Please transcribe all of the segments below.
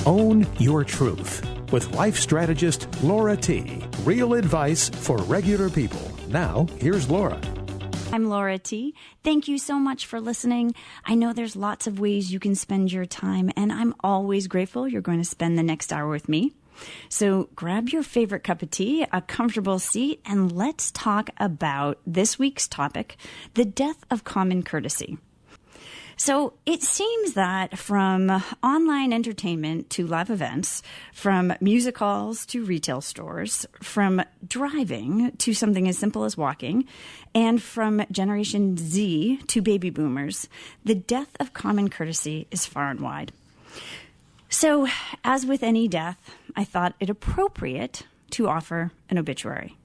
Own Your Truth with life strategist Laura T. Real advice for regular people. Now, here's Laura. I'm Laura T. Thank you so much for listening. I know there's lots of ways you can spend your time, and I'm always grateful you're going to spend the next hour with me. So grab your favorite cup of tea, a comfortable seat, and let's talk about this week's topic, the death of common courtesy. So it seems that from online entertainment to live events, from music halls to retail stores, from driving to something as simple as walking, and from Generation Z to baby boomers, the death of common courtesy is far and wide. So, as with any death, I thought it appropriate to offer an obituary.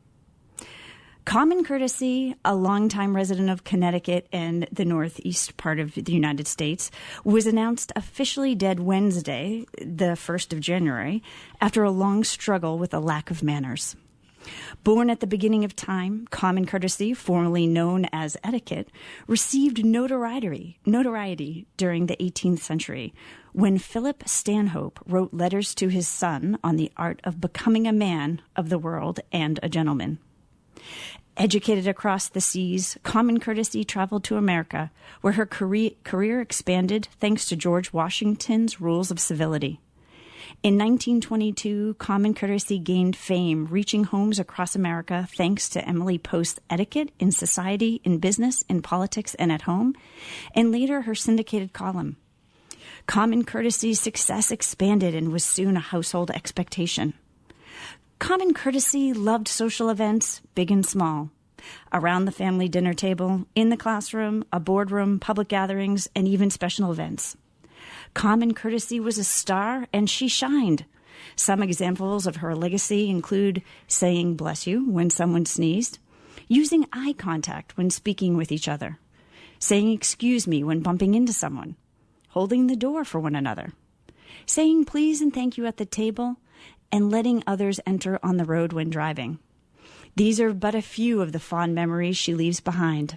Common courtesy, a longtime resident of Connecticut and the northeast part of the United States, was announced officially dead Wednesday, the 1st of January, after a long struggle with a lack of manners. Born at the beginning of time, common courtesy, formerly known as etiquette, received notoriety during the 18th century when Philip Stanhope wrote letters to his son on the art of becoming a man of the world and a gentleman. Educated across the seas, common courtesy traveled to America, where her career expanded thanks to George Washington's rules of civility. In 1922, common courtesy gained fame, reaching homes across America thanks to Emily Post's etiquette in society, in business, in politics, and at home, and later her syndicated column. Common courtesy's success expanded and was soon a household expectation. Common courtesy loved social events, big and small. Around the family dinner table, in the classroom, a boardroom, public gatherings, and even special events. Common courtesy was a star, and she shined. Some examples of her legacy include saying bless you when someone sneezed, using eye contact when speaking with each other, saying excuse me when bumping into someone, holding the door for one another, saying please and thank you at the table, and letting others enter on the road when driving. These are but a few of the fond memories she leaves behind.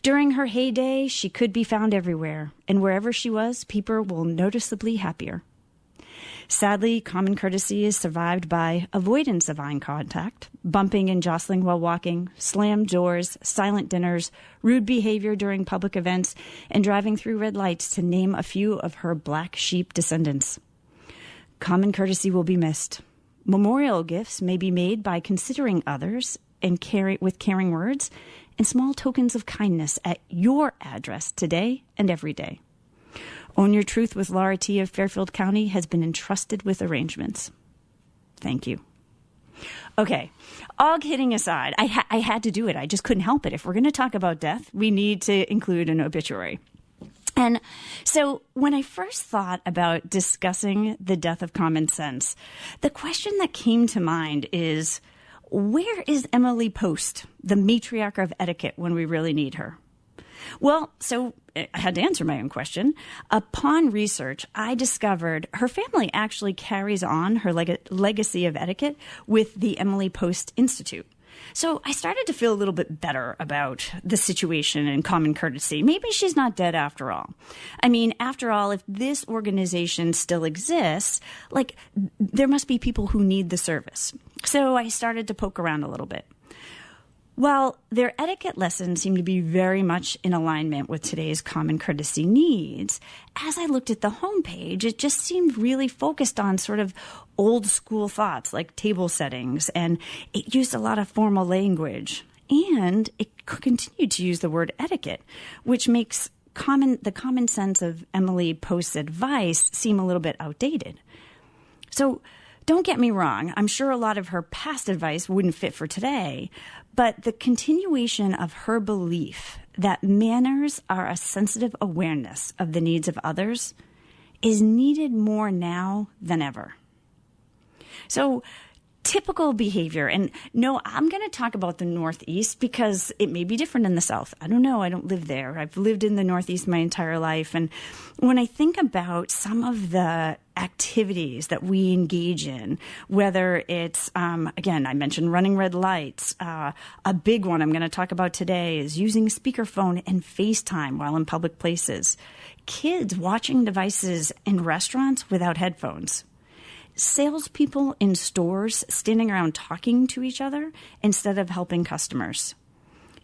During her heyday, she could be found everywhere, and wherever she was, people were noticeably happier. Sadly, common courtesy is survived by avoidance of eye contact, bumping and jostling while walking, slammed doors, silent dinners, rude behavior during public events, and driving through red lights, to name a few of her black sheep descendants. Common courtesy will be missed. Memorial gifts may be made by considering others and with caring words and small tokens of kindness at your address today and every day. Own Your Truth with Laura T. of Fairfield County has been entrusted with arrangements. Thank you. Okay, all kidding aside, I had to do it. I just couldn't help it. If we're going to talk about death, we need to include an obituary. And so when I first thought about discussing the death of common sense, the question that came to mind is, where is Emily Post, the matriarch of etiquette, when we really need her? Well, so I had to answer my own question. Upon research, I discovered her family actually carries on her legacy of etiquette with the Emily Post Institute. So I started to feel a little bit better about the situation and common courtesy. Maybe she's not dead after all. I mean, after all, if this organization still exists, there must be people who need the service. So I started to poke around a little bit. While their etiquette lessons seem to be very much in alignment with today's common courtesy needs, as I looked at the homepage, it just seemed really focused on sort of old school thoughts like table settings, and it used a lot of formal language. And it continued to use the word etiquette, which makes the common sense of Emily Post's advice seem a little bit outdated. So don't get me wrong, I'm sure a lot of her past advice wouldn't fit for today, but the continuation of her belief that manners are a sensitive awareness of the needs of others is needed more now than ever. So typical behavior, and no, I'm going to talk about the Northeast because it may be different in the South. I don't know. I don't live there. I've lived in the Northeast my entire life. And when I think about some of the activities that we engage in, whether it's, again, I mentioned running red lights. A big one I'm going to talk about today is using speakerphone and FaceTime while in public places. kids watching devices in restaurants without headphones, salespeople in stores standing around talking to each other instead of helping customers.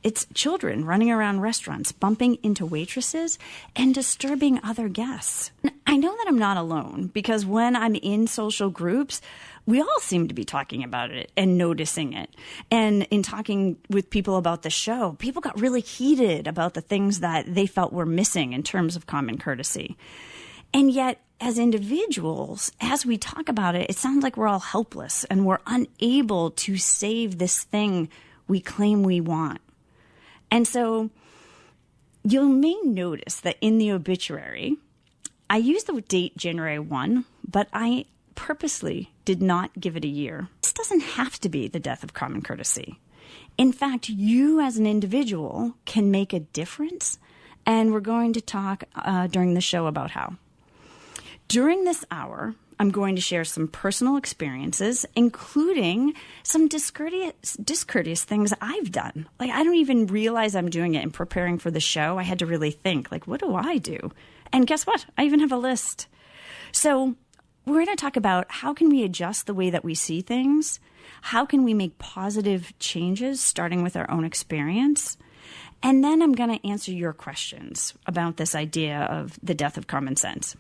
It's children running around restaurants, bumping into waitresses and disturbing other guests. I know that I'm not alone because when I'm in social groups, we all seem to be talking about it and noticing it. And in talking with people about the show, people got really heated about the things that they felt were missing in terms of common courtesy. And yet, as individuals, as we talk about it, it sounds like we're all helpless and we're unable to save this thing we claim we want. And so you may notice that in the obituary, I used the date January 1, but I purposely did not give it a year. This doesn't have to be the death of common courtesy. In fact, you as an individual can make a difference, and we're going to talk during the show about how. During this hour, I'm going to share some personal experiences, including some discourteous things I've done. Like, I don't even realize I'm doing it in preparing for the show. I had to really think, like, what do I do? And guess what? I even have a list. So we're going to talk about how can we adjust the way that we see things? How can we make positive changes, starting with our own experience? And then I'm going to answer your questions about this idea of the death of common sense.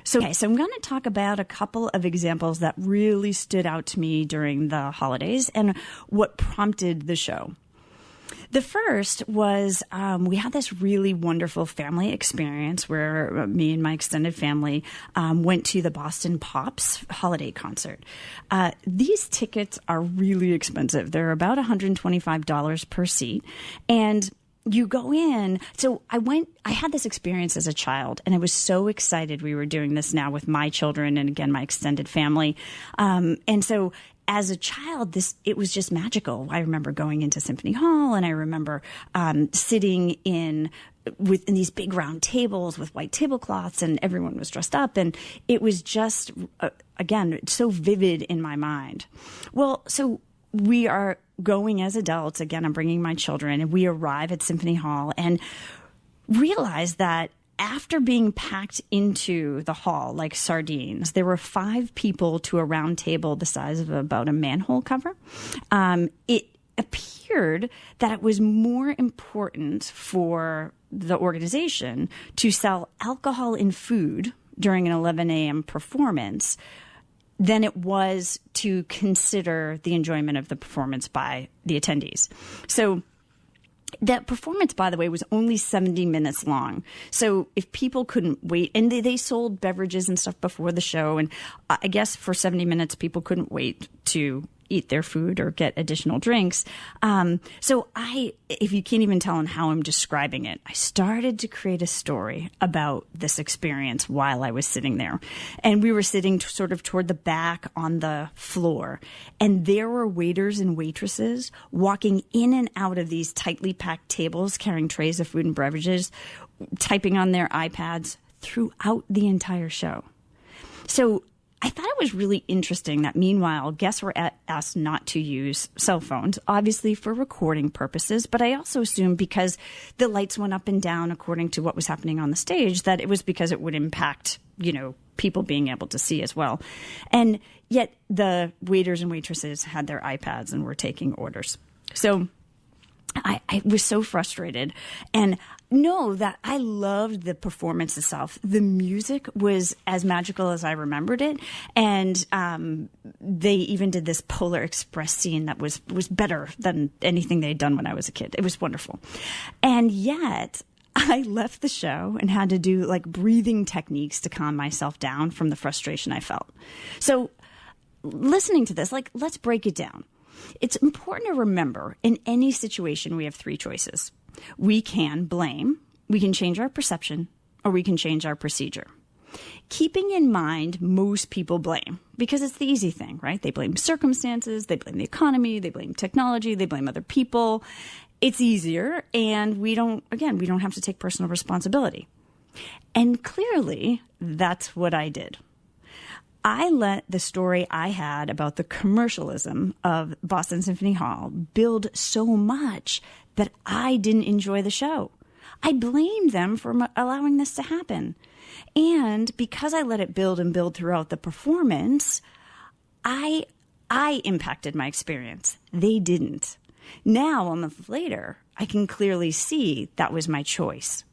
So I'm going to talk about a couple of examples that really stood out to me during the holidays and what prompted the show. The first was we had this really wonderful family experience where me and my extended family went to the Boston Pops holiday concert. These tickets are really expensive. They're about $125 per seat. And you go in. So I had this experience as a child, and I was so excited we were doing this now with my children and, again, my extended family. And so as a child, it was just magical. I remember going into Symphony Hall, and I remember sitting in these big round tables with white tablecloths, and everyone was dressed up. And it was just, again, so vivid in my mind. Well, so we are going as adults. Again, I'm bringing my children, and we arrive at Symphony Hall and realize that after being packed into the hall like sardines, there were 5 people to a round table the size of about a manhole cover. It appeared that it was more important for the organization to sell alcohol and food during an 11 a.m. performance than it was to consider the enjoyment of the performance by the attendees. So that performance, by the way, was only 70 minutes long. So if people couldn't wait, and they sold beverages and stuff before the show, and I guess for 70 minutes, people couldn't wait to eat their food or get additional drinks. So if you can't even tell on how I'm describing it, I started to create a story about this experience while I was sitting there. And we were sitting sort of toward the back on the floor. And there were waiters and waitresses walking in and out of these tightly packed tables, carrying trays of food and beverages, typing on their iPads throughout the entire show. So I thought it was really interesting that meanwhile, guests were asked not to use cell phones, obviously for recording purposes, but I also assumed because the lights went up and down according to what was happening on the stage, that it was because it would impact, people being able to see as well. And yet the waiters and waitresses had their iPads and were taking orders. So I was so frustrated. And know that I loved the performance itself. The music was as magical as I remembered it. And they even did this Polar Express scene that was better than anything they'd done when I was a kid. It was wonderful. And yet I left the show and had to do like breathing techniques to calm myself down from the frustration I felt. So listening to this, let's break it down. It's important to remember in any situation we have 3 choices. We can blame, we can change our perception, or we can change our procedure. Keeping in mind most people blame because it's the easy thing, right? They blame circumstances, they blame the economy, they blame technology, they blame other people. It's easier, and we don't have to take personal responsibility. And clearly, that's what I did. I let the story I had about the commercialism of Boston Symphony Hall build so much that I didn't enjoy the show. I blamed them for allowing this to happen. And because I let it build and build throughout the performance, I impacted my experience. They didn't. Now, a month later, I can clearly see that was my choice.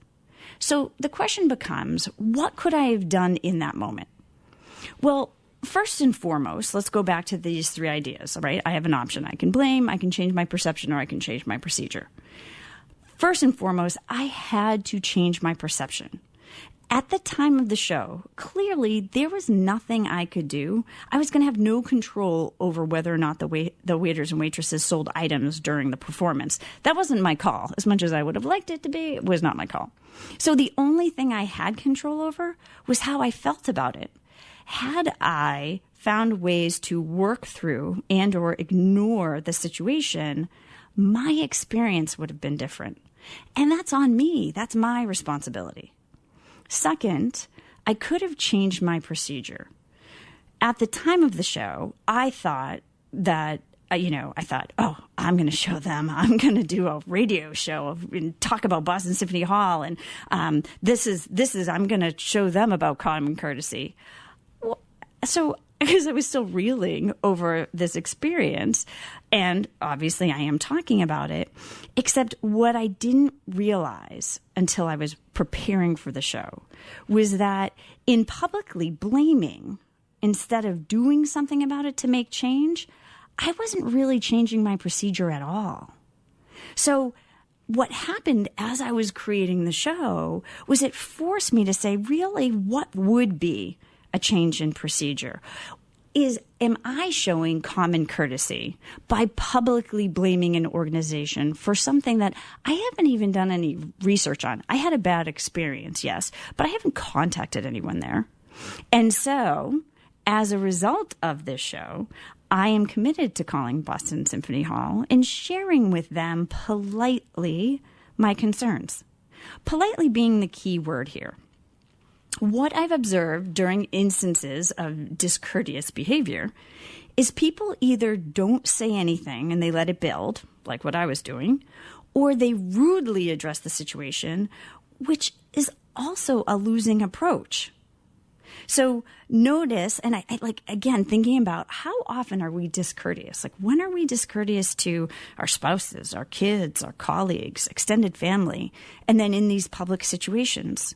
So the question becomes, what could I have done in that moment? Well, first and foremost, let's go back to these three ideas, right? I have an option. I can blame, I can change my perception, or I can change my procedure. First and foremost, I had to change my perception. At the time of the show, clearly there was nothing I could do. I was going to have no control over whether or not the waiters and waitresses sold items during the performance. That wasn't my call. As much as I would have liked it to be, it was not my call. So the only thing I had control over was how I felt about it. Had I found ways to work through and or ignore the situation, my experience would have been different. And that's on me. That's my responsibility. Second, I could have changed my procedure. At the time of the show, I thought that, oh, I'm going to show them. I'm going to do a radio show and talk about Boston Symphony Hall. And I'm going to show them about common courtesy. So, because I was still reeling over this experience, and obviously I am talking about it, except what I didn't realize until I was preparing for the show was that in publicly blaming, instead of doing something about it to make change, I wasn't really changing my procedure at all. So what happened as I was creating the show was it forced me to say, really, what would be a change in procedure? Am I showing common courtesy by publicly blaming an organization for something that I haven't even done any research on? I had a bad experience, yes, but I haven't contacted anyone there. And so, as a result of this show, I am committed to calling Boston Symphony Hall and sharing with them politely my concerns. Politely being the key word here. What I've observed during instances of discourteous behavior is people either don't say anything and they let it build, like what I was doing, or they rudely address the situation, which is also a losing approach. So notice, and I like, again, thinking about how often are we discourteous? Like, when are we discourteous to our spouses, our kids, our colleagues, extended family, and then in these public situations?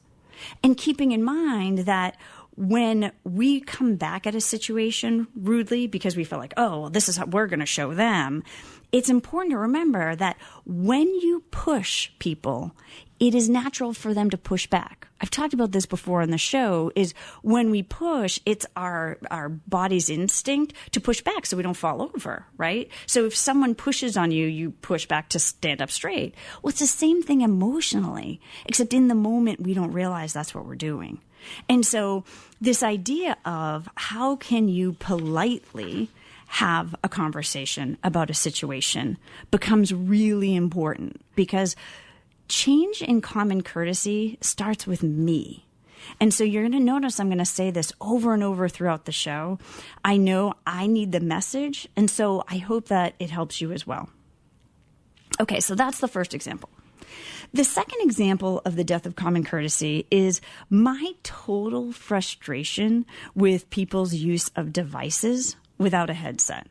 And keeping in mind that when we come back at a situation rudely because we feel like, oh, well, this is how we're going to show them, it's important to remember that when you push people, it is natural for them to push back. I've talked about this before on the show, is when we push, it's our body's instinct to push back so we don't fall over, right? So if someone pushes on you, you push back to stand up straight. Well, it's the same thing emotionally, except in the moment we don't realize that's what we're doing. And so this idea of how can you politely have a conversation about a situation becomes really important, because change in common courtesy starts with me. And so you're going to notice I'm going to say this over and over throughout the show. I know I need the message, and so I hope that it helps you as well. Okay, so that's the first example. The second example of the death of common courtesy is my total frustration with people's use of devices without a headset.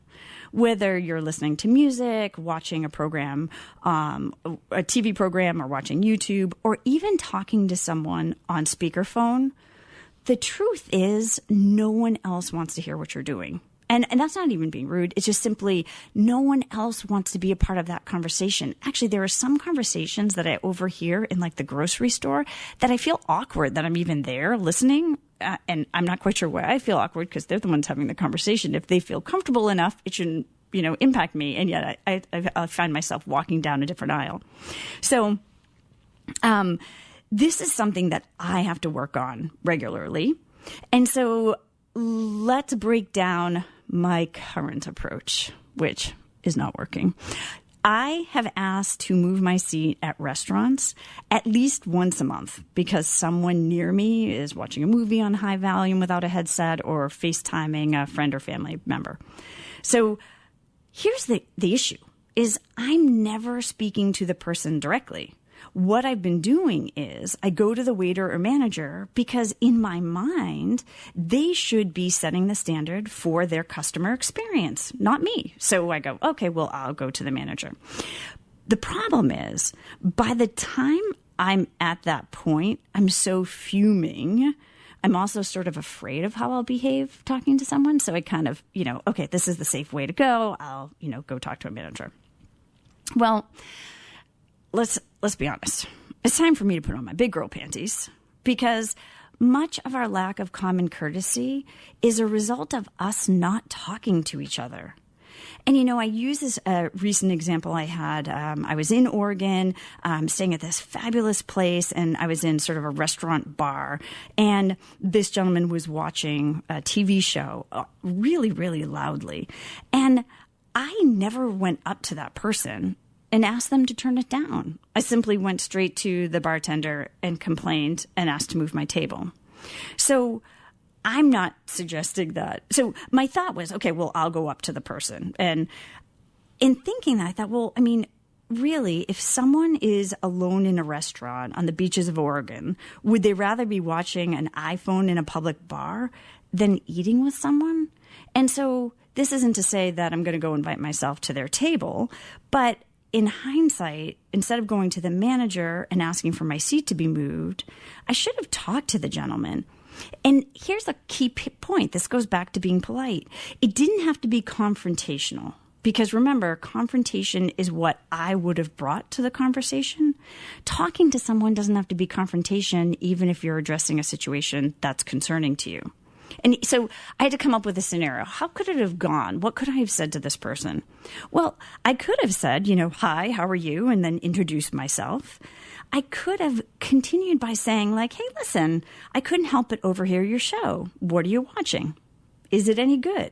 Whether you're listening to music, watching a program, a TV program, or watching YouTube, or even talking to someone on speakerphone, the truth is no one else wants to hear what you're doing. And that's not even being rude. It's just simply no one else wants to be a part of that conversation. Actually, there are some conversations that I overhear in like the grocery store that I feel awkward that I'm even there listening. And I'm not quite sure why I feel awkward, because they're the ones having the conversation. If they feel comfortable enough, it shouldn't, impact me. And yet I find myself walking down a different aisle. So this is something that I have to work on regularly. And so let's break down my current approach, which is not working. I have asked to move my seat at restaurants at least once a month because someone near me is watching a movie on high volume without a headset or FaceTiming a friend or family member. So here's the issue, is I'm never speaking to the person directly. what I've been doing is I go to the waiter or manager because in my mind, they should be setting the standard for their customer experience, not me. So I go, okay, well, I'll go to the manager. The problem is by the time I'm at that point, I'm so fuming. I'm also sort of afraid of how I'll behave talking to someone. So I kind of, okay, this is the safe way to go. I'll, go talk to a manager. Well, let's be honest. It's time for me to put on my big girl panties because much of our lack of common courtesy is a result of us not talking to each other. And, I use this recent example I had. I was in Oregon, staying at this fabulous place, and I was in sort of a restaurant bar. And this gentleman was watching a TV show really, really loudly. And I never went up to that person and asked them to turn it down. I simply went straight to the bartender and complained and asked to move my table. So I'm not suggesting that. So my thought was, okay, well, I'll go up to the person. And in thinking that, I thought, well, I mean, really, if someone is alone in a restaurant on the beaches of Oregon, would they rather be watching an iPhone in a public bar than eating with someone? And so this isn't to say that I'm going to go invite myself to their table, but in hindsight, instead of going to the manager and asking for my seat to be moved, I should have talked to the gentleman. And here's a key point. This goes back to being polite. It didn't have to be confrontational because remember, confrontation is what I would have brought to the conversation. Talking to someone doesn't have to be confrontation, even if you're addressing a situation that's concerning to you. And so I had to come up with a scenario. How could it have gone? What could I have said to this person? Well, I could have said, hi, how are you? And then introduced myself. I could have continued by saying like, hey, listen, I couldn't help but overhear your show. What are you watching? Is it any good?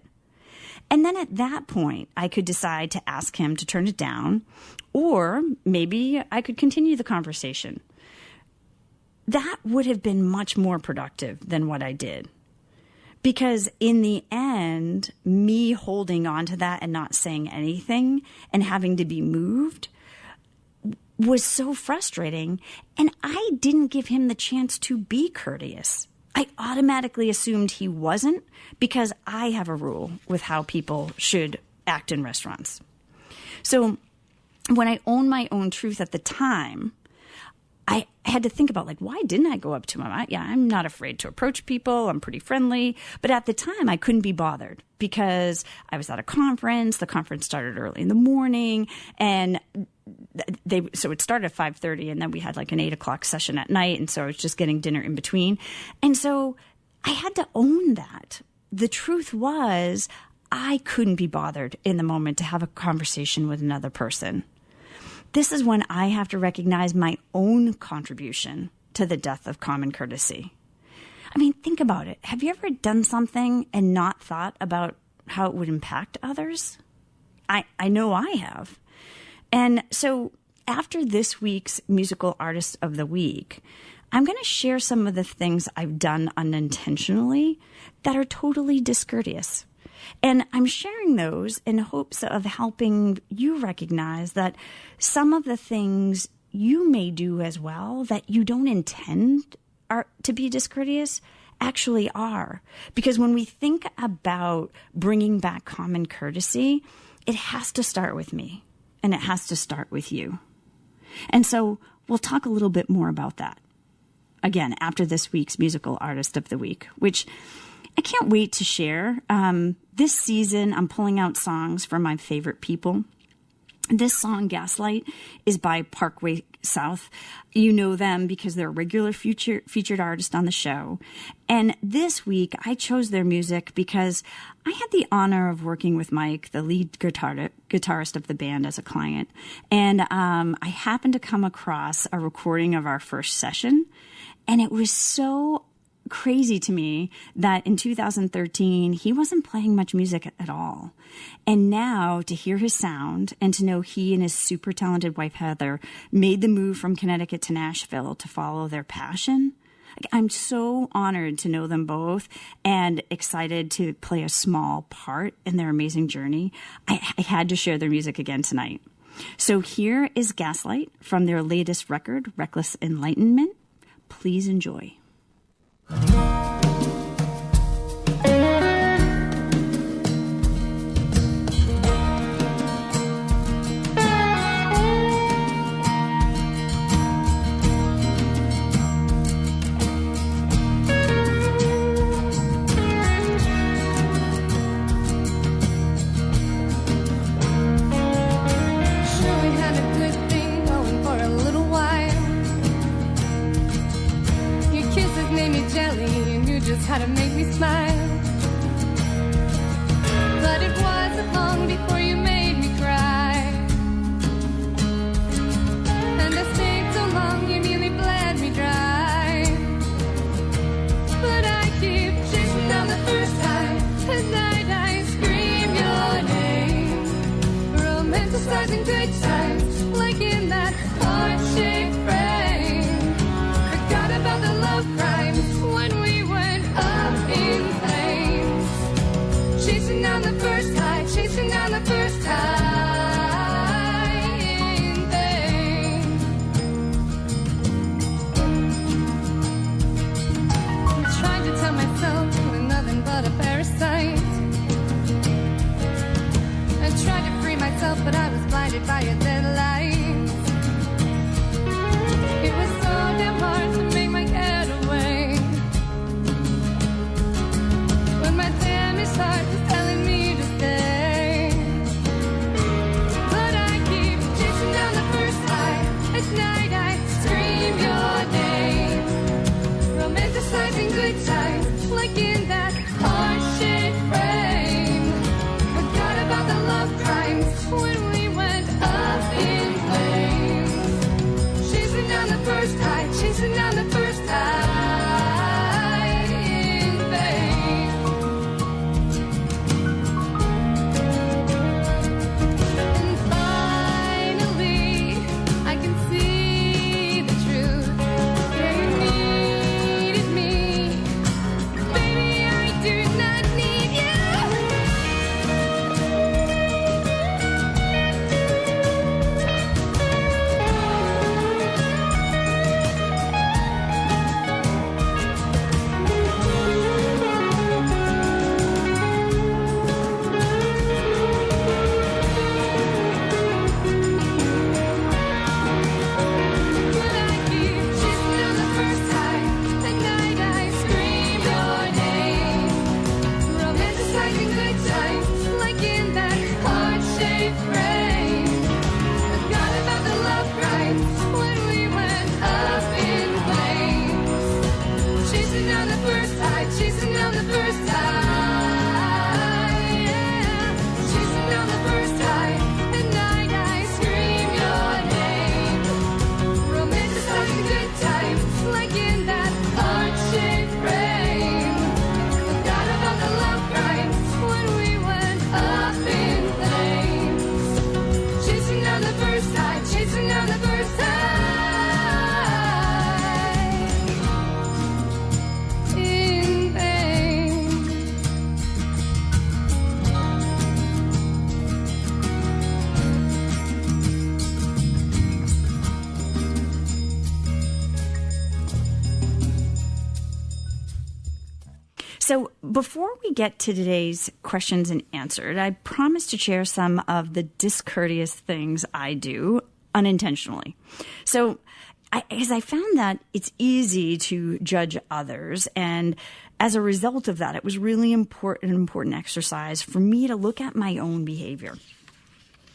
And then at that point, I could decide to ask him to turn it down, or maybe I could continue the conversation. That would have been much more productive than what I did. Because in the end, me holding on to that and not saying anything and having to be moved was so frustrating. And I didn't give him the chance to be courteous. I automatically assumed he wasn't because I have a rule with how people should act in restaurants. So when I owned my own truth at the time, I had to think about why didn't I go up to him? I'm not afraid to approach people. I'm pretty friendly. But at the time, I couldn't be bothered because I was at a conference. The conference started early in the morning, and so it started at 5:30, and then we had an 8 o'clock session at night, and so I was just getting dinner in between. And so I had to own that. The truth was I couldn't be bothered in the moment to have a conversation with another person. This is when I have to recognize my own contribution to the death of common courtesy. I mean, think about it. Have you ever done something and not thought about how it would impact others? I know I have. And so after this week's Musical Artist of the Week, I'm going to share some of the things I've done unintentionally that are totally discourteous. And I'm sharing those in hopes of helping you recognize that some of the things you may do as well that you don't intend to be discourteous actually are. Because when we think about bringing back common courtesy, it has to start with me and it has to start with you. And so we'll talk a little bit more about that. Again, after this week's Musical Artist of the Week, which I can't wait to share. This season, I'm pulling out songs from my favorite people. This song, Gaslight, is by Parkway South. You know them because they're a regular featured artist on the show. And this week, I chose their music because I had the honor of working with Mike, the lead guitarist of the band, as a client. And I happened to come across a recording of our first session. And it was so crazy to me that in 2013, he wasn't playing much music at all. And now to hear his sound and to know he and his super talented wife, Heather, made the move from Connecticut to Nashville to follow their passion. I'm so honored to know them both and excited to play a small part in their amazing journey. I had to share their music again tonight. So here is Gaslight from their latest record, Reckless Enlightenment. Please enjoy. How to make me smile. But it wasn't long before you made me cry. And I stayed so long you nearly bled me dry. But I keep chasing down the first time. At night I scream your name, romanticizing good times, like in that heart-shaped frame. Forgot about the love crimes when we went up in flames. Chasing down the first high, chasing down the first high in vain. I tried to tell myself we're nothing but a parasite. I tried to free myself, but I was blinded by a dead light. It was so damn hard to make my getaway. When my damaged heart was telling me to stay. But I keep chasing down the first high. At night I scream your name, romanticizing good times, like in that heart-shaped frame. Forgot about the love crimes when we went up in flames. Chasing down the first high, chasing down the first high in vain. And finally, I can see the truth. Yeah, you needed me. Baby, I do not need you. But I keep chasing down the first high. At night I scream your name, romanticizing good times, like in that heart-shaped frame. Forgot about the love crimes when we went up in flames. Chasing down the first high, chasing down the first high, yeah. Chasing down the first high. At night I scream your name, romanticizing good times, like in that heart-shaped frame. Forgot about the love crimes when we went up in flames. Chasing down the first high, chasing down the first high in vain. So before we get to today's questions and answered, I promised to share some of the discourteous things I do unintentionally. So as I found that it's easy to judge others, and as a result of that, it was really an important exercise for me to look at my own behavior.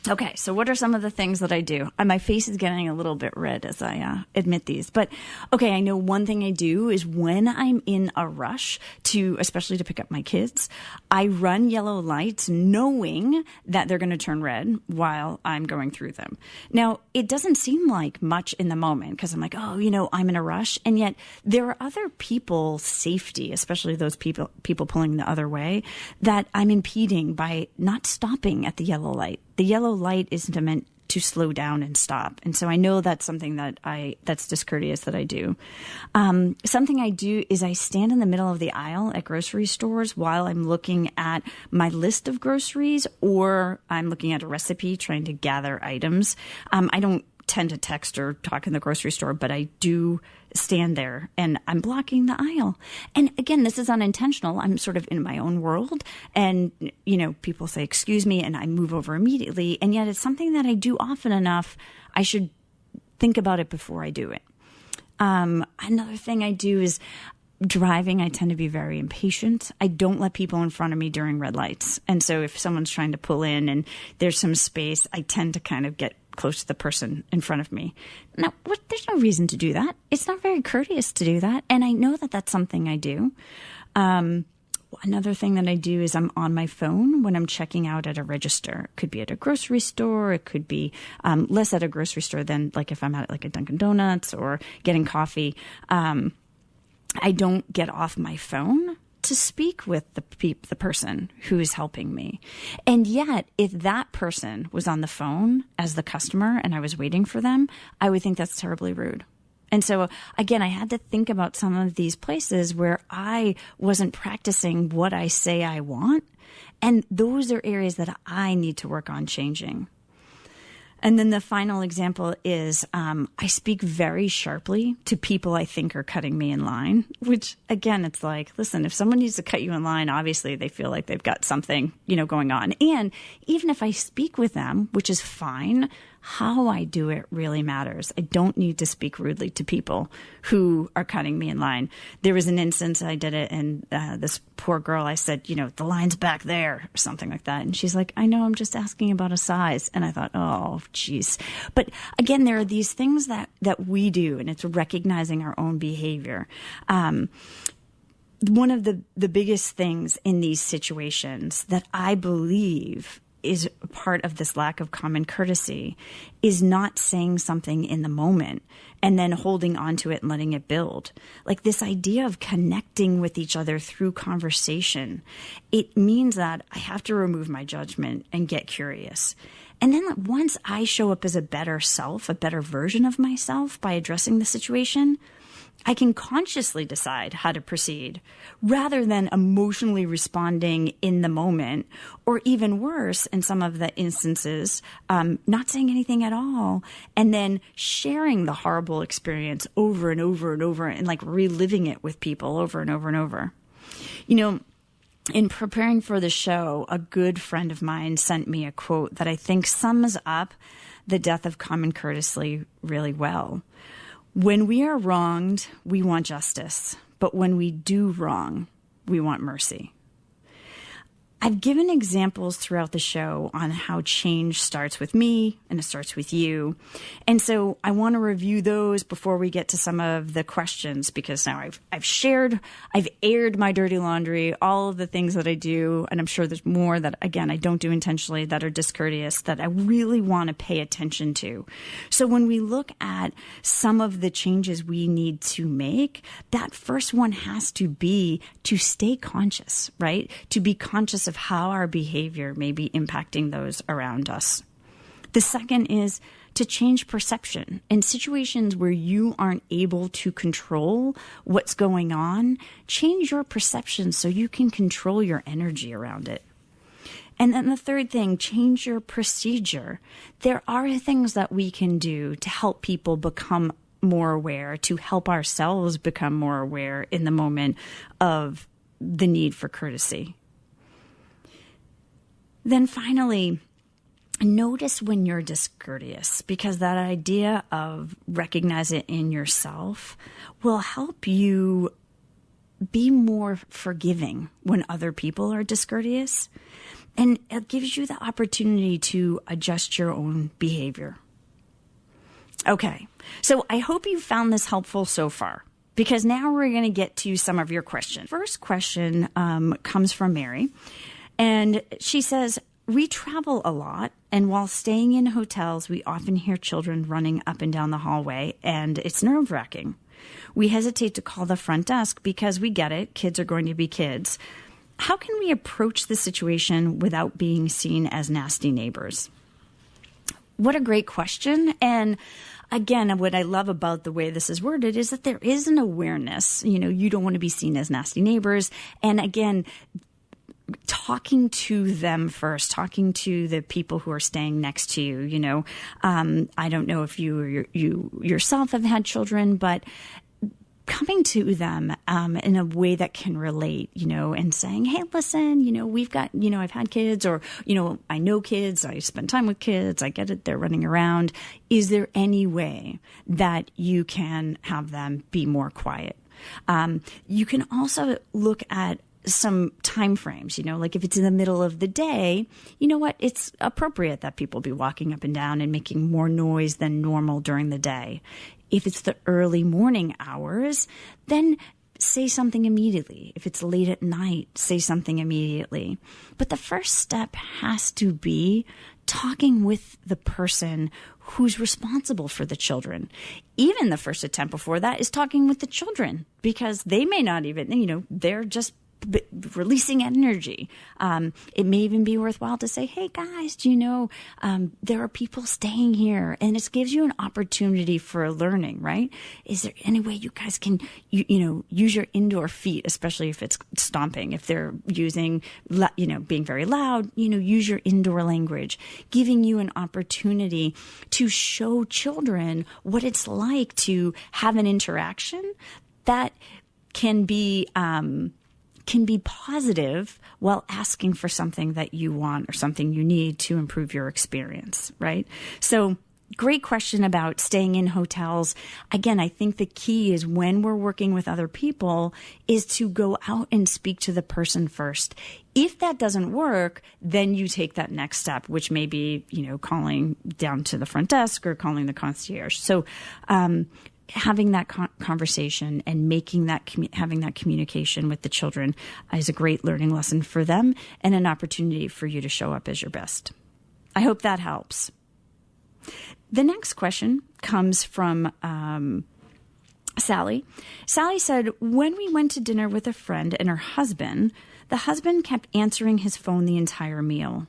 Okay, so what are some of the things that I do? My face is getting a little bit red as I admit these. But, okay, I know one thing I do is when I'm in a rush especially to pick up my kids, I run yellow lights knowing that they're going to turn red while I'm going through them. Now, it doesn't seem like much in the moment because I'm like, oh, I'm in a rush. And yet there are other people's safety, especially those people pulling the other way, that I'm impeding by not stopping at the yellow light. The yellow light isn't meant to slow down and stop. And so I know that's something that's discourteous that I do. Something I do is I stand in the middle of the aisle at grocery stores while I'm looking at my list of groceries, or I'm looking at a recipe trying to gather items. I don't tend to text or talk in the grocery store, but I do stand there and I'm blocking the aisle. And again, this is unintentional. I'm sort of in my own world, and, people say, excuse me, and I move over immediately. And yet it's something that I do often enough. I should think about it before I do it. Another thing I do is driving. I tend to be very impatient. I don't let people in front of me during red lights. And so if someone's trying to pull in and there's some space, I tend to kind of get close to the person in front of me. Now, there's no reason to do that. It's not very courteous to do that. And I know that that's something I do. Another thing that I do is I'm on my phone when I'm checking out at a register. It could be at a grocery store. It could be less at a grocery store than like if I'm at like a Dunkin' Donuts or getting coffee. I don't get off my phone to speak with the person who is helping me. And yet, if that person was on the phone as the customer and I was waiting for them, I would think that's terribly rude. And so, again, I had to think about some of these places where I wasn't practicing what I say I want. And those are areas that I need to work on changing. And then the final example is I speak very sharply to people I think are cutting me in line, which, again, it's like, listen, if someone needs to cut you in line, obviously they feel like they've got something, going on. And even if I speak with them, which is fine, how I do it really matters. I don't need to speak rudely to people who are cutting me in line. There was an instance I did it, and this poor girl, I said, the line's back there, or something like that. And she's like, I know, I'm just asking about a size. And I thought, oh, geez. But again, there are these things that we do, and it's recognizing our own behavior. One of the biggest things in these situations that I believe is part of this lack of common courtesy is not saying something in the moment and then holding on to it and letting it build. Like this idea of connecting with each other through conversation, it means that I have to remove my judgment and get curious. And then once I show up as a better self, a better version of myself by addressing the situation, I can consciously decide how to proceed rather than emotionally responding in the moment, or even worse, in some of the instances, not saying anything at all, and then sharing the horrible experience over and over and over and like reliving it with people over and over and over. In preparing for the show, a good friend of mine sent me a quote that I think sums up the death of common courtesy really well. When we are wronged, we want justice, but when we do wrong, we want mercy. I've given examples throughout the show on how change starts with me and it starts with you. And so I want to review those before we get to some of the questions, because now I've aired my dirty laundry, all of the things that I do. And I'm sure there's more that, again, I don't do intentionally that are discourteous that I really want to pay attention to. So when we look at some of the changes we need to make, that first one has to be to stay conscious, right? To be conscious of how our behavior may be impacting those around us. The second is to change perception. In situations where you aren't able to control what's going on, change your perception so you can control your energy around it. And then the third thing, change your procedure. There are things that we can do to help people become more aware, to help ourselves become more aware in the moment of the need for courtesy. Then finally, notice when you're discourteous, because that idea of recognize it in yourself will help you be more forgiving when other people are discourteous. And it gives you the opportunity to adjust your own behavior. Okay, so I hope you found this helpful so far, because now we're going to get to some of your questions. First question comes from Mary. And she says, we travel a lot, and while staying in hotels, we often hear children running up and down the hallway, and it's nerve-wracking. We hesitate to call the front desk because we get it. Kids are going to be kids. How can we approach the situation without being seen as nasty neighbors? What a great question. And again, what I love about the way this is worded is that there is an awareness. You don't want to be seen as nasty neighbors. And again, talking to them first, talking to the people who are staying next to you. I don't know if you yourself have had children, but coming to them in a way that can relate, and saying, hey, listen, we've got, I've had kids, or, I know kids, I spend time with kids, I get it, they're running around. Is there any way that you can have them be more quiet? You can also look at some time frames, like if it's in the middle of the day, it's appropriate that people be walking up and down and making more noise than normal during the day. If it's the early morning hours, then say something immediately. If it's late at night, say something immediately. But the first step has to be talking with the person who's responsible for the children. Even the first attempt before that is talking with the children, because they may not even, they're just releasing energy. It may even be worthwhile to say, hey guys, do you know, there are people staying here, and it gives you an opportunity for learning, right? Is there any way you guys can, use your indoor feet, especially if it's stomping, if they're using, being very loud, use your indoor language, giving you an opportunity to show children what it's like to have an interaction that can be positive while asking for something that you want or something you need to improve your experience, right? So great question about staying in hotels. Again, I think the key is when we're working with other people is to go out and speak to the person first. If that doesn't work, then you take that next step, which may be, calling down to the front desk or calling the concierge. So, having that conversation and having that communication with the children is a great learning lesson for them and an opportunity for you to show up as your best. I hope that helps. The next question comes from Sally. Sally said, when we went to dinner with a friend and her husband, the husband kept answering his phone the entire meal.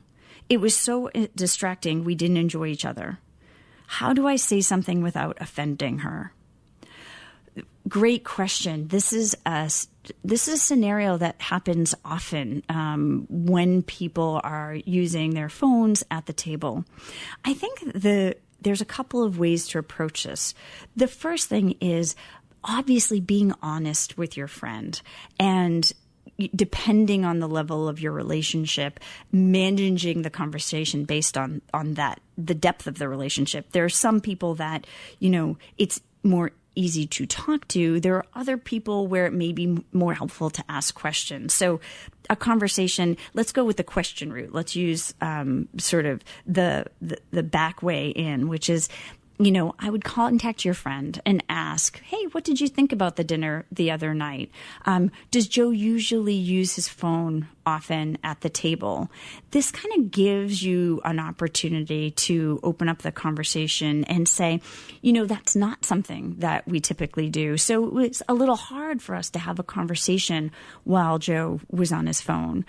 It was so distracting, we didn't enjoy each other. How do I say something without offending her? Great question. This is a scenario that happens often when people are using their phones at the table. I think there's a couple of ways to approach this. The first thing is obviously being honest with your friend, and depending on the level of your relationship, managing the conversation based on that, the depth of the relationship. There are some people that, it's more easy to talk to. There are other people where it may be more helpful to ask questions. So a conversation, let's go with the question route. Let's use sort of the back way in, which is, I would contact your friend and ask, hey, what did you think about the dinner the other night? Does Joe usually use his phone often at the table? This kind of gives you an opportunity to open up the conversation and say, that's not something that we typically do. So it's a little hard for us to have a conversation while Joe was on his phone.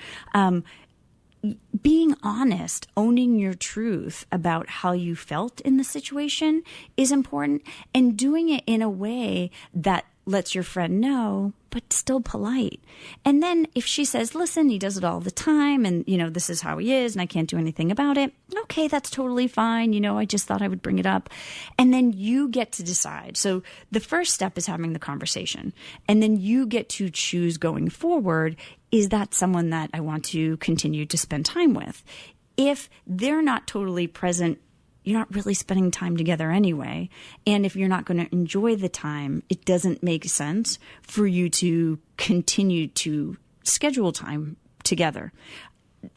Being honest, owning your truth about how you felt in the situation is important, and doing it in a way that lets your friend know, but still polite. And then if she says, listen, he does it all the time, and, this is how he is, and I can't do anything about it. Okay, that's totally fine. I just thought I would bring it up. And then you get to decide. So the first step is having the conversation. And then you get to choose going forward, is that someone that I want to continue to spend time with? If they're not totally present, you're not really spending time together anyway. And if you're not going to enjoy the time, it doesn't make sense for you to continue to schedule time together.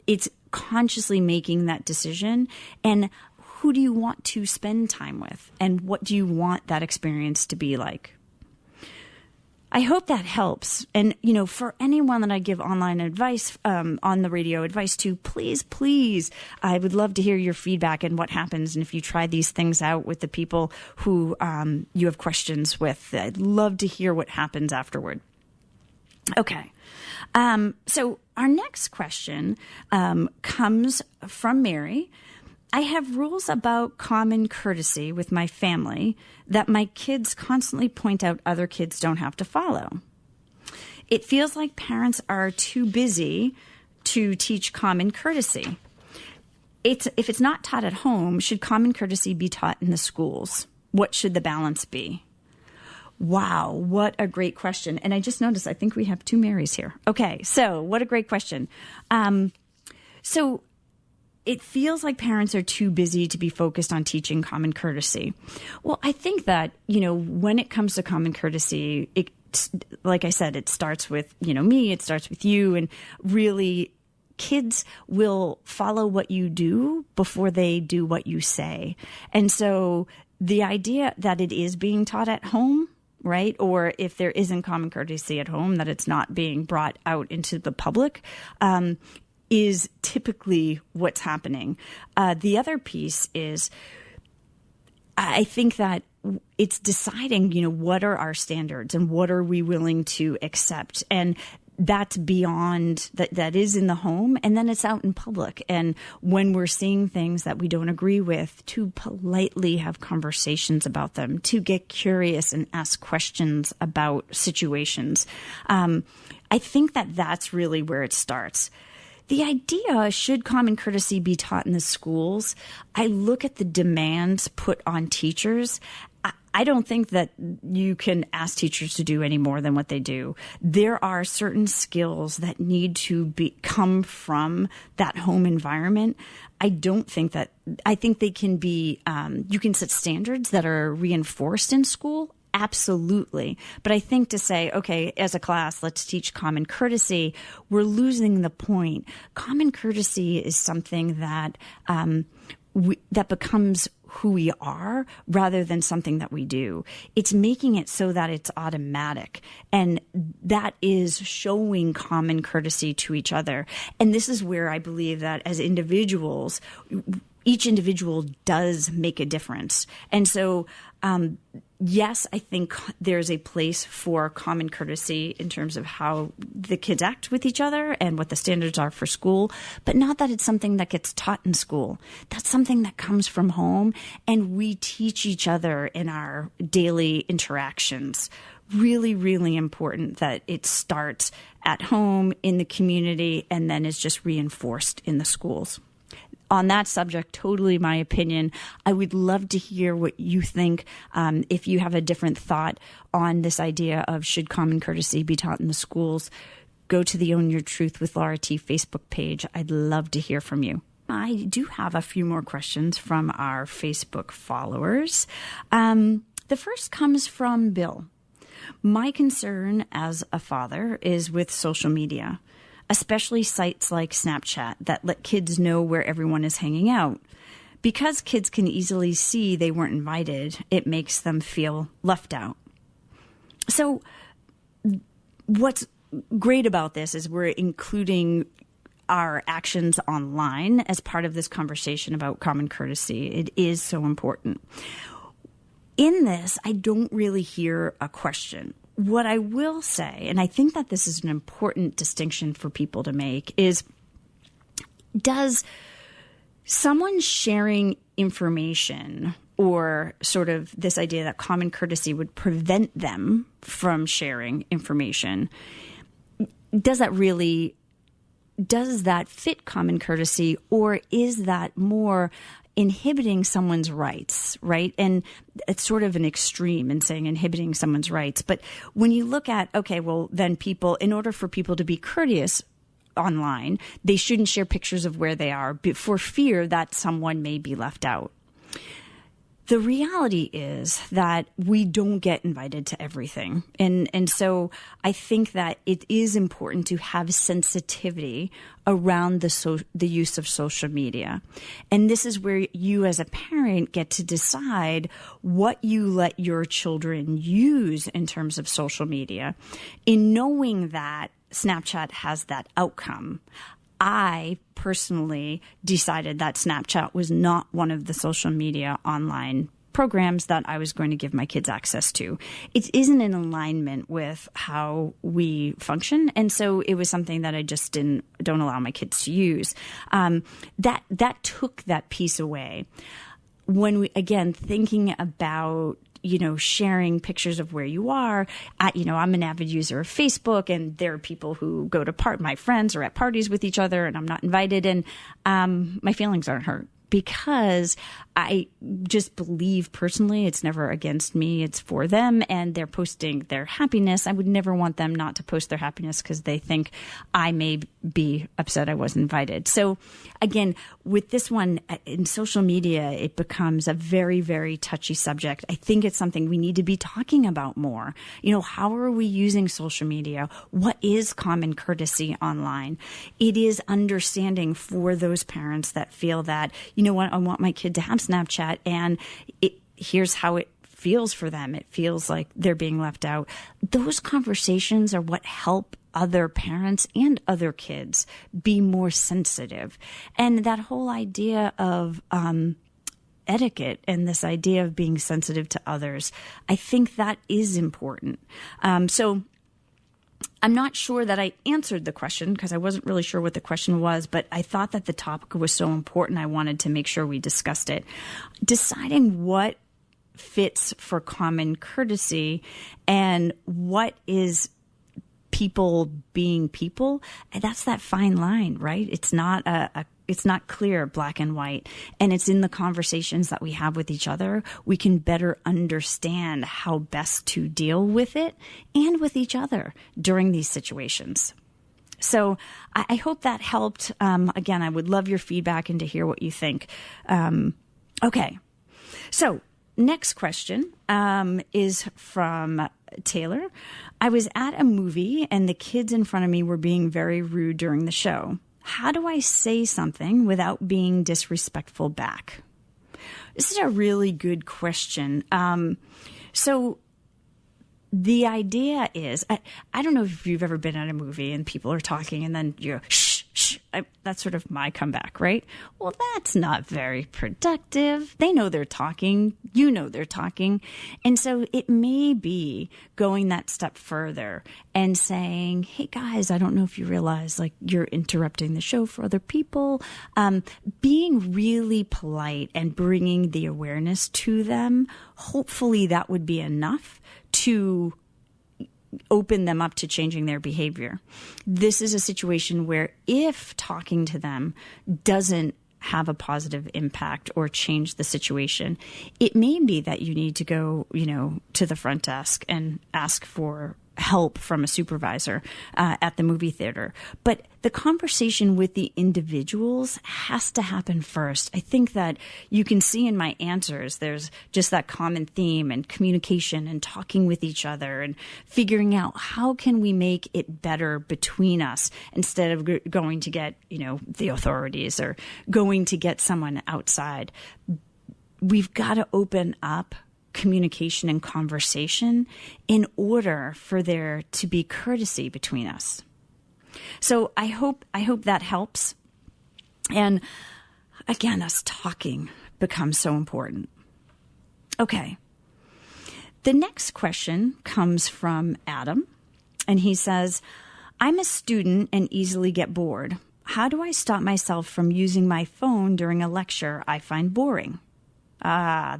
It's consciously making that decision. And who do you want to spend time with? And what do you want that experience to be like? I hope that helps. And, for anyone that I give online advice, on the radio advice to, please, I would love to hear your feedback and what happens. And if you try these things out with the people who you have questions with, I'd love to hear what happens afterward. Okay. So our next question comes from Mary. I have rules about common courtesy with my family that my kids constantly point out other kids don't have to follow. It feels like parents are too busy to teach common courtesy. If it's not taught at home, should common courtesy be taught in the schools? What should the balance be? Wow, what a great question. And I just noticed, I think we have two Marys here. Okay, so what a great question. So it feels like parents are too busy to be focused on teaching common courtesy. Well, I think that, when it comes to common courtesy, like I said, it starts with, me, it starts with you, and really kids will follow what you do before they do what you say. And so the idea that it is being taught at home, right? Or if there isn't common courtesy at home, that it's not being brought out into the public, is typically what's happening. The other piece is, I think that it's deciding, what are our standards and what are we willing to accept? And that's beyond that is in the home, and then it's out in public. And when we're seeing things that we don't agree with, to politely have conversations about them, to get curious and ask questions about situations. I think that that's really where it starts. The idea, should common courtesy be taught in the schools? I look at the demands put on teachers. I don't think that you can ask teachers to do any more than what they do. There are certain skills that need to come from that home environment. I think they can be, you can set standards that are reinforced in school. Absolutely. But I think to say, okay, as a class, let's teach common courtesy, we're losing the point. Common courtesy is something that, that becomes who we are rather than something that we do. It's making it so that it's automatic. And that is showing common courtesy to each other. And this is where I believe that as individuals, each individual does make a difference. And so, yes, I think there's a place for common courtesy in terms of how the kids act with each other and what the standards are for school, but not that it's something that gets taught in school. That's something that comes from home, and we teach each other in our daily interactions. Really, really important that it starts at home, in the community, and then is just reinforced in the schools. On that subject, totally my opinion. I would love to hear what you think. If you have a different thought on this idea of should common courtesy be taught in the schools, go to the Own Your Truth with Laura T Facebook page. I'd love to hear from you. I do have a few more questions from our Facebook followers. The first comes from Bill. My concern as a father is with social media, especially sites like Snapchat that let kids know where everyone is hanging out. Because kids can easily see they weren't invited, it makes them feel left out. So what's great about this is we're including our actions online as part of this conversation about common courtesy. It is so important. In this, I don't really hear a question. What I will say, and I think that this is an important distinction for people to make, is does someone sharing information, or sort of this idea that common courtesy would prevent them from sharing information, does that fit common courtesy, or is that more inhibiting someone's rights, right? And it's sort of an extreme in saying inhibiting someone's rights. But when you look at, okay, well, then people, in order for people to be courteous online, they shouldn't share pictures of where they are for fear that someone may be left out. The reality is that we don't get invited to everything. And so I think that it is important to have sensitivity around the use of social media. And this is where you as a parent get to decide what you let your children use in terms of social media. In knowing that Snapchat has that outcome, I personally decided that Snapchat was not one of the social media online programs that I was going to give my kids access to. It isn't in alignment with how we function, and so it was something that I just don't allow my kids to use. That took that piece away. When we, again, thinking about sharing pictures of where you are. I'm an avid user of Facebook, and there are people who go to my friends are at parties with each other, and I'm not invited, and my feelings aren't hurt. Because I just believe personally it's never against me, it's for them, and they're posting their happiness. I would never want them not to post their happiness because they think I may be upset I wasn't invited. So again, with this one in social media, it becomes a very, very touchy subject. I think it's something we need to be talking about more. How are we using social media? What is common courtesy online? It is understanding for those parents that feel that, I want my kid to have Snapchat, and here's how it feels for them. It feels like they're being left out. Those conversations are what help other parents and other kids be more sensitive. And that whole idea of etiquette and this idea of being sensitive to others, I think that is important. So I'm not sure that I answered the question because I wasn't really sure what the question was, but I thought that the topic was so important I wanted to make sure we discussed it. Deciding what fits for common courtesy and what is people being people, and that's that fine line, right? It's not it's not clear, black and white. And it's in the conversations that we have with each other, we can better understand how best to deal with it and with each other during these situations. So I hope that helped. Again, I would love your feedback and to hear what you think. Okay. So next question is from Taylor. I was at a movie and the kids in front of me were being very rude during the show. How do I say something without being disrespectful back? This is a really good question. So the idea is, I don't know if you've ever been at a movie and people are talking and then you go, shh, shh. That's sort of my comeback, right? Well, that's not very productive. They know they're talking. You know they're talking. And so it may be going that step further and saying, hey, guys, I don't know if you realize, like, you're interrupting the show for other people. Being really polite and bringing the awareness to them, hopefully that would be enough to open them up to changing their behavior. This is a situation where if talking to them doesn't have a positive impact or change the situation, it may be that you need to go, to the front desk and ask for help from a supervisor at the movie theater. But the conversation with the individuals has to happen first. I think that you can see in my answers, there's just that common theme and communication and talking with each other and figuring out how can we make it better between us instead of going to get, the authorities or going to get someone outside. We've got to open up communication and conversation in order for there to be courtesy between us. So I hope that helps. And again, us talking becomes so important. Okay. The next question comes from Adam, and he says, I'm a student and easily get bored. How do I stop myself from using my phone during a lecture I find boring?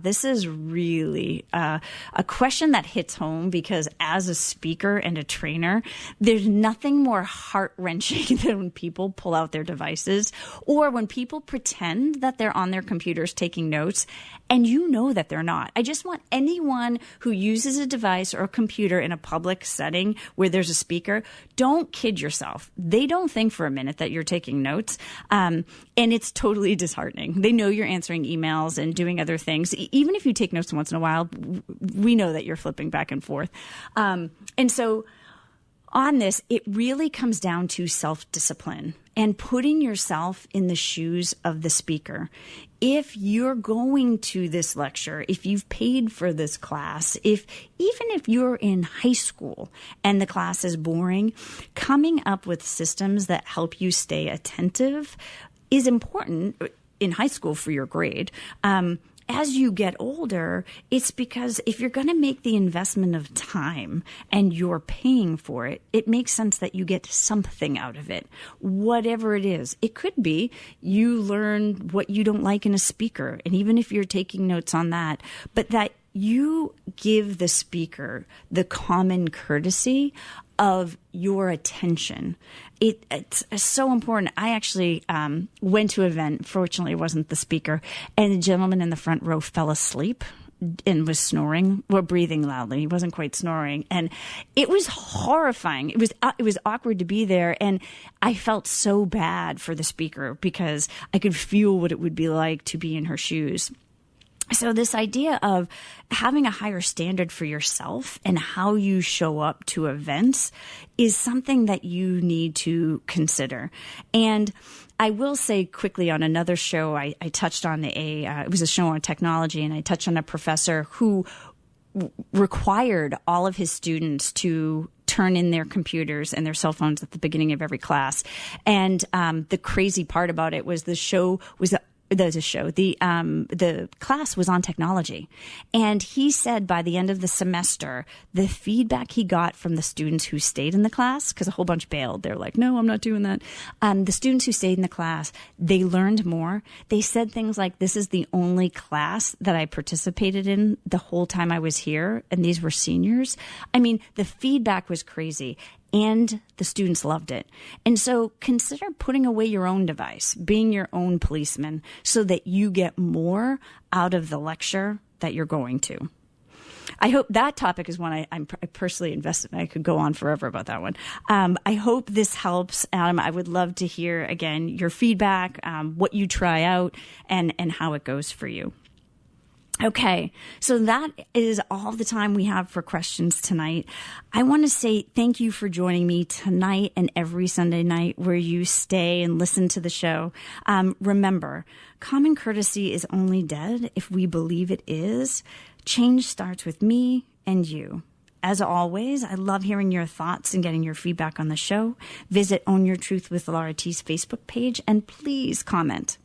This is really a question that hits home because as a speaker and a trainer, there's nothing more heart-wrenching than when people pull out their devices or when people pretend that they're on their computers taking notes and you know that they're not. I just want anyone who uses a device or a computer in a public setting where there's a speaker, don't kid yourself. They don't think for a minute that you're taking notes, and it's totally disheartening. They know you're answering emails and doing other things. Even if you take notes once in a while, we know that you're flipping back and forth. And so on this, it really comes down to self-discipline and putting yourself in the shoes of the speaker. If you're going to this lecture, if you've paid for this class, even if you're in high school and the class is boring, coming up with systems that help you stay attentive is important in high school for your grade. as you get older, it's because if you're going to make the investment of time and you're paying for it, it makes sense that you get something out of it, whatever it is. It could be you learn what you don't like in a speaker, and even if you're taking notes on that, but that you give the speaker the common courtesy of your attention. It's so important. I actually went to an event. Fortunately, it wasn't the speaker. And the gentleman in the front row fell asleep and was snoring or breathing loudly. He wasn't quite snoring. And it was horrifying. It was awkward to be there. And I felt so bad for the speaker because I could feel what it would be like to be in her shoes. So this idea of having a higher standard for yourself and how you show up to events is something that you need to consider. And I will say quickly, on another show, I touched on it was a show on technology, and I touched on a professor who required all of his students to turn in their computers and their cell phones at the beginning of every class. And the crazy part about it was the class was on technology. And he said by the end of the semester, the feedback he got from the students who stayed in the class, because a whole bunch bailed. They're like, no, I'm not doing that. The students who stayed in the class, they learned more. They said things like, this is the only class that I participated in the whole time I was here. And these were seniors. I mean, the feedback was crazy. And the students loved it. And so consider putting away your own device, being your own policeman, so that you get more out of the lecture that you're going to. I hope that topic is one I'm personally invested in. I could go on forever about that one. I hope this helps. I would love to hear, again, your feedback, what you try out, and how it goes for you. Okay, so that is all the time we have for questions tonight. I want to say thank you for joining me tonight and every Sunday night where you stay and listen to the show. Remember, common courtesy is only dead if we believe it is. Change starts with me and you. As always, I love hearing your thoughts and getting your feedback on the show. Visit Own Your Truth with Laura T's Facebook page, and please comment.